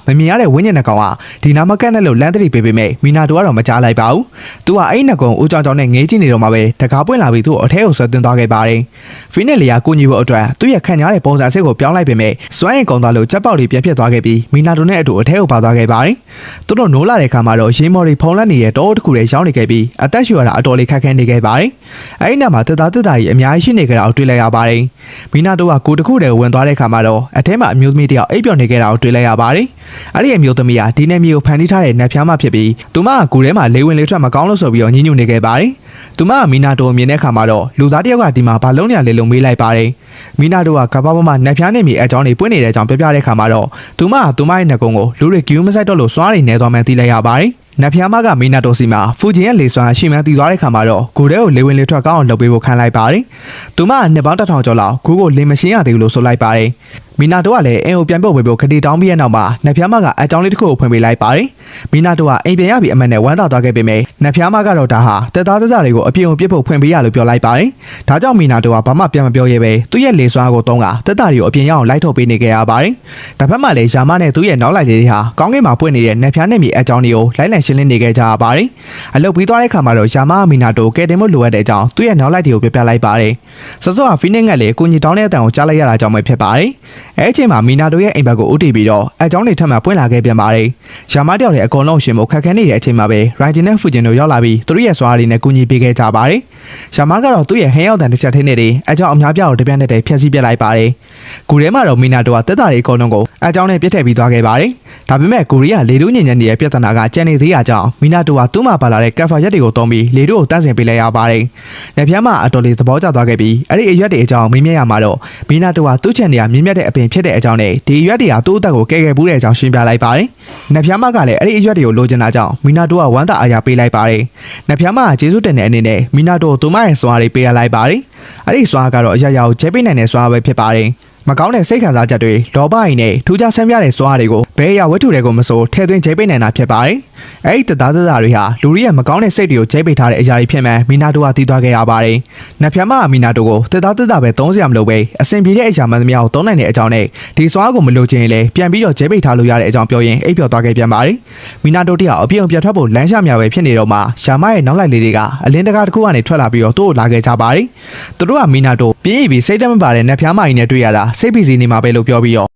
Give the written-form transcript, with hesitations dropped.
မမြင်ရတဲ့ဝင်းညင်နှကောင်ကဒီနာမကတ်နဲ့လို့လမ်းတတိပေးပေမဲ့မီနာတိုကတော့မကြားလိုက်ပါဘူး။သူကအဲ့နှကောင်ဦးကြောင်ကြောင်နဲ့ငေးကြည့်နေတော့မှပဲတကားပွင့်လာပြီးသူ့အထဲကိုဆွဲသွင်းသွားခဲ့ပါတယ်။ဖီနစ်လီယာကိုညီဖို့အတွက်သူ့ရဲ့ခံရတဲ့ပုံစံအစ်ကိုပြောင်းလိုက်ပေမဲ့စွမ်းရင်ကုန်သွားလို့ကြက်ပေါက်တွေပြက်ပြက်သွားခဲ့ပြီးမီနာတိုနဲ့အတူအထဲကိုပါသွားခဲ့ပါတယ်။သူတို့နိုးလာတဲ့အခါမှာတော့ရေမော်တွေဖုံးလက်နေတဲ့တောတစ်ခုတွေရောက်နေခဲ့ပြီးအသက်ရှူရတာအတော်လေးခက်ခဲနေခဲ့ပါတယ်။အဲ့ဒီနောက်မှာတက်ကြီးအများကြီးရှိနေကြတာကိုတွေ့လိုက်ရပါတယ်။မီနာတိုကကိုတစ်ခုတည်းဝင်သွားတဲ့အခါမှာတော့အထဲမှာအမျိုးသမီးတယောက်အိပ်ပျော်နေခဲ့တာကိုတွေ့လိုက်ရပါတယ်။အဲ့ဒီအမျိုးသမီးကဒီနယ်မြေကိုဖန်တီးထားတဲ့နတ်ဖျားမဖြစ်ပြီးသူမကကိုထဲမှာလေးဝင်လေးထွက်မကောင်းလို့ဆိုပြီးတော့ညှဉ်းညူနေခဲ့ပါတယ်။သူမကမီနာတိုကိုမြင်တဲ့အခါမှာတော့လူသားတယောက်ကဒီမှာဘာလုံးနေရလဲလို့မေးလိုက်ပါတယ်။မီနာတိုကကဘာပေါ်မှာနတ်ဖျားနေမိအကြောင်းတွေပွင့်နေတဲ့အကြောင်းပြောပြတဲ့အခါမှာတော့သူမရဲ့နှကုံးကိုလူတွေဂူးမဆိုင်တော့လို့စွားတွေနေသွားမှန်းသိလိုက်ရပါတယ်။နတ်ဖျားမကမီနာတိုစီမှာဖူဂျင်ရဲ့လေစွမ်းရှိမှန်းသိသွားတဲ့ခါမှာတော့ဂိုတဲကိုလေဝင်လေထွက်ကောင်းအောင်လုပ်ပေးဖို့ခံလိုက်ပါတယ်။သူမကနှစ်ပေါင်း1000ကျော်လောက်ဂူးကိုလေမရှင်းရသေးဘူးလို့ဆိုလိုက်ပါတယ်။မီနာတိုကလည်းအင်းကိုပြန်ပုတ်ပေးဖို့ခတီတောင်းပြီးတဲ့နောက်မှာနတ်ဖျားမကအကြောင်းလေးတစ်ခုကိုဖွင့်ပေးလိုက်ပါတယ်။မီနာတိုကအိမ်ပြန်ရပြီးအမတ်နဲ့ဝမ်းသာသွားခဲ့ပေမဲ့နတ်ဖျားမကတော့ဒါဟာတက်သားတွေကိုအပြင်းပြစ်ဖို့ဖွင့်ပေးရလို့ပြောလိုက်ပါတယ်။ဒါကြောင့်မီနာတိုကဘာမှပြန်မပြောရဲပဲသူ့ရဲ့လေစွမ်းကိုတုံးကတက်သားတွေကိုအပြင်းရအောင်လိုက်ထုတ်ပေးနေခဲ့ရပါတယ်။ဒါဖက်မှလည်းယာမနဲ့သူ့ရဲ့နောက်လိုက်လေးတွေဟာကောင်းကင်မှာပွင့်နေတဲ့နတ်ဖျားနဲ့မြေအကြောင်းတွေကိုလိုက်လံရှင်းလင်းနေခဲ့ကြရပါတယ်။အလုပ်ပြီးသွားတဲ့ခါမှာတော့ယာမကမီနာတိုကဲတင်မှုလိုအပ်တဲ့အကြောင်းသူ့ရဲ့နောက်လိုက်တွေကိုပြပြလိုက်ပါတယ်။စောစောကဖီနစ်ငက်လေကိုညီတောင်းတဲ့အတန်ကိုကြားလိုက်ရတာကြောင့်ပဲဖြစ်ပါတယ်။အဲ့အချိန်မှာမီနာတိုရဲ့အိမ်ဘက်ကိုဦးတည်ပြီးတော့အကြောင်းတွေထပ်မံပွင့်လာခဲ့ပြန်ပါတယ်။ယာမတယောက်လည်းအကုန်လုံးရှင်ဖို့ခက်ခဲနေတဲ့အချိန်မှာပဲရိုင်ဂျင်နဲ့ဖူဂျင်တို့ရောက်လာပြီးသူတို့ရဲ့စွားရည်နဲ့ကူညီပေးခဲ့ကြပါတယ်။ယာမကတော့သူ့ရဲ့ဟင်းရောက်တဲ့တစ်ချက်ထင်းနေတယ်အကြောင်းအများပြားကိုတပြက်နဲ့တည်းဖျက်ဆီးပြလိုက်ပါတယ်။ကိုထဲမှာတော့မီနာတိုကတက်တာတွေအကုန်လုံးကိုအကြောင်းနဲ့ပြစ်ထည့်ပြီးသွားခဲ့ပါတယ်။ဒါပေမဲ့ကိုရီးယားလေတို့ညဉ့်ညံ့နေတဲ့ပြဿနာကကြံနေသေးတာကြောင့်မီနာတိုကသူ့မှာပါလာတဲ့ကက်ဖာရက်တွေကိုတုံးပြီးလေတို့ကိုတန့်စင်ပေးလိုက်ရပါတယ်။လက်ဖျားမအတော်လေးသဘောကျသွားခဲ့ပြီးအဲ့ဒီအရွက်တွေအကြောင်းမေးမြန်းရမှာတော့မီနာတိုကသူ့ချန်နေရမြင့်မြတ်တဲ့အပင်ဖြစ်တဲ့အကြောင်းနဲ့ဒီအရွက်တွေကသူ့အသက်ကိုကဲခဲ့ဘူးတဲ့အကြောင်းရှင်းပြလိုက်ပါတယ်။လက်ဖျားမကလည်းအဲ့ဒီအရွက်တွေကိုလိုချင်တာကြောင့်မီနာတိုကဝမ်းသာအားရပေးလိုက်ပါတယ်။လက်ဖျားမကကျေးဇူးတင်တဲ့အနေနဲ့မီနာတိုကိုသူမရဲ့စွားတွေပေးရလိုက်ပါတယ်။အဲ့ဒီစွားကတော့အရာရာကိုကျဲပေးနိုင်တဲ့စွားပဲဖြစ်ပါတယ်။မကောင်းတဲ့စိတ်ခံစားချက်တွေလောဘအိမ်နဲ့ထူးခြားဆန်းပြတဲ့စွားတွေကိုဘယ်အရာဝတ္ထုတွေကိုမဆိုထည့်သွင်းကျဲပေးနိုင်တာဖြစ်ပါတယ်။အဲ့ဒီတက်သားတွေဟာလူတွေရဲ့မကောင်းတဲ့စိတ်တွေကိုကျဲပေးထားတဲ့အရာတွေဖြစ်မှန်းမီနာတိုကသိသွားခဲ့ရပါတယ်။နတ်ဖျားမကမီနာတိုကိုတက်သားပဲသုံးစရာမလိုပဲအဆင်ပြေတဲ့အရာမှန်သမျှကိုသုံးနိုင်တဲ့အကြောင်းနဲ့ဒီစွားကိုမလိုချင်ရင်လည်းပြန်ပြီးတော့ကျဲပေးထားလို့ရတဲ့အကြောင်းပြောရင်အိပ်ပျော်သွားခဲ့ပြန်ပါတယ်။မီနာတိုတယောက်အပြည့်ထွက်ဖို့လမ်းရှာမြပဲဖြစ်နေတော့မှရှာမရဲ့နောက်လိုက်လေးတွေကအလင်းတကားတစ်ခုကနေထွက်လာပြီးတော့သူ့ကိုလာခဲ့ကြပါတယ်။သူတို့ကမီနာတိုပြင်းပြီးစိတ်တက်မပါတဲ့နတ်ဖျားမကြီးနဲ့တွေ့ရတာစိတ်ဖိစီးနေမှာပဲလို့ပြောပြီးတော့